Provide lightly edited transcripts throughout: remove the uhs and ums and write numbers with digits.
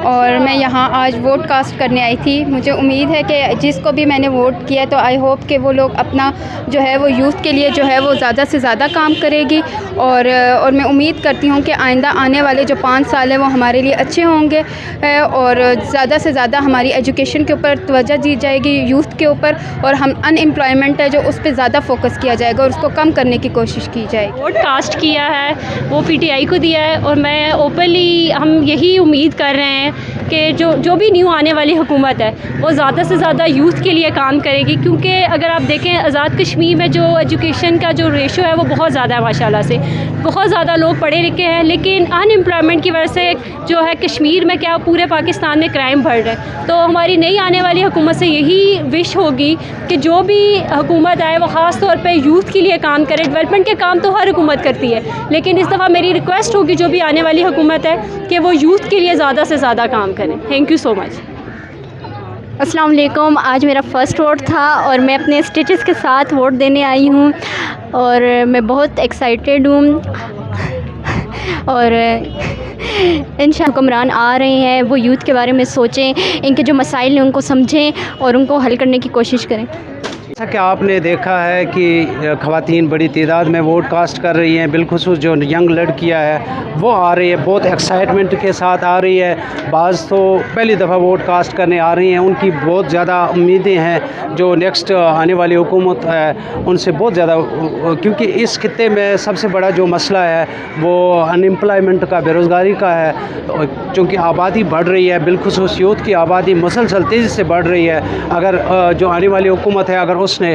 और मैं यहाँ आज वोट कास्ट करने आई थी। मुझे उम्मीद है कि जिसको भी मैंने वोट किया तो आई होप कि वो लोग अपना जो है वो यूथ के लिए जो है वो ज़्यादा से ज़्यादा काम करेगी और मैं उम्मीद करती हूँ कि आइंदा आने वाले जो 5 साल हैं वो हमारे लिए अच्छे होंगे और ज़्यादा से ज़्यादा हमारी एजुकेशन के ऊपर तवज्जो दी जाएगी, यूथ के ऊपर, और हम अनएम्प्लॉयमेंट है जो उस पर ज़्यादा फोकस किया जाएगा और उसको कम करने की कोशिश की जाएगी। वोट कास्ट किया है वो पीटीआई को दिया है और मैं ओपनली हम यही उम्मीद कर रहे हैं कि जो भी न्यू आने वाली हुकूमत है वो ज़्यादा से ज़्यादा यूथ के लिए काम करेगी, क्योंकि अगर आप देखें आज़ाद कश्मीर में जो एजुकेशन का जो रेशो है वो बहुत ज़्यादा है माशाल्लाह से। बहुत ज़्यादा लोग पढ़े लिखे हैं लेकिन अनएम्प्लॉयमेंट की वजह से जो है कश्मीर में क्या पूरे पाकिस्तान में क्राइम बढ़ रहे हैं। तो हमारी नई आने वाली हुकूमत से यही विश होगी कि जो भी हुकूमत आए वो ख़ास तौर पे यूथ के लिए काम करे। डेवलपमेंट के काम तो हर हुकूमत करती है लेकिन इस दफ़ा मेरी रिक्वेस्ट होगी जो भी आने वाली हुकूमत है कि वो यूथ के लिए ज़्यादा से ज़्यादा काम करें। Thank you so much. अस्सलाम वालेकुम। आज मेरा फ़र्स्ट वोट था और मैं अपने स्टेटस के साथ वोट देने आई हूँ और मैं बहुत एक्साइटेड हूँ और इंशाअल्लाह हुक्मरान आ रहे हैं वो यूथ के बारे में सोचें, इनके जो मसाइल हैं उनको समझें और उनको हल करने की कोशिश करें। जैसा कि आपने देखा है कि ख़वातीन बड़ी तादाद में वोट कास्ट कर रही हैं, बिलखुसूस जो यंग लड़कियां है वो आ रही है, बहुत एक्साइटमेंट के साथ आ रही है। बाज़ तो पहली दफ़ा वोट कास्ट करने आ रही हैं, उनकी बहुत ज़्यादा उम्मीदें हैं जो नेक्स्ट आने वाली हुकूमत है उनसे बहुत ज़्यादा, क्योंकि इस खित्ते में सबसे बड़ा जो मसला है वो अनएम्प्लॉयमेंट का, बेरोज़गारी का है। चूँकि आबादी बढ़ रही है, बिलखुसूस यूथ की आबादी मुसलसल तेज़ी से बढ़ रही है। अगर जो आने वाली हुकूमत है अगर उसने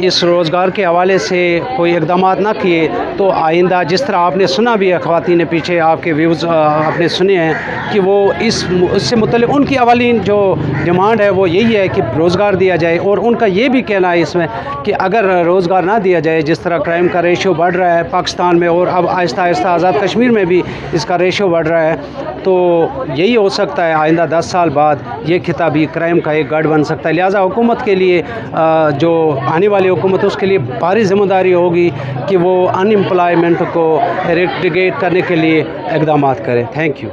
इस रोज़गार के हवाले से कोई इक़दाम ना किए तो आइंदा, जिस तरह आपने सुना भी है, ख़वातीन ने पीछे आपके व्यूज़ आपने सुने हैं कि वो इससे मुतल्लिक़ उनकी अवलीन जो डिमांड है वो यही है कि रोज़गार दिया जाए। और उनका ये भी कहना है इसमें कि अगर रोज़गार ना दिया जाए, जिस तरह क्राइम का रेशो बढ़ रहा है पाकिस्तान में और अब आहिस्ता आहिस्ता आज़ाद कश्मीर में भी इसका रेशो बढ़ रहा है, तो यही हो सकता है आइंदा 10 साल बाद ये खिता भी क्राइम का एक गढ़ बन सकता है। लिहाजा हुकूमत के लिए, जो आने वाली हुकूमत उसके लिए भारी ज़िम्मेदारी होगी कि वो अनएम्प्लॉयमेंट को इरेडिकेट करने के लिए इक़दाम करें। Thank you.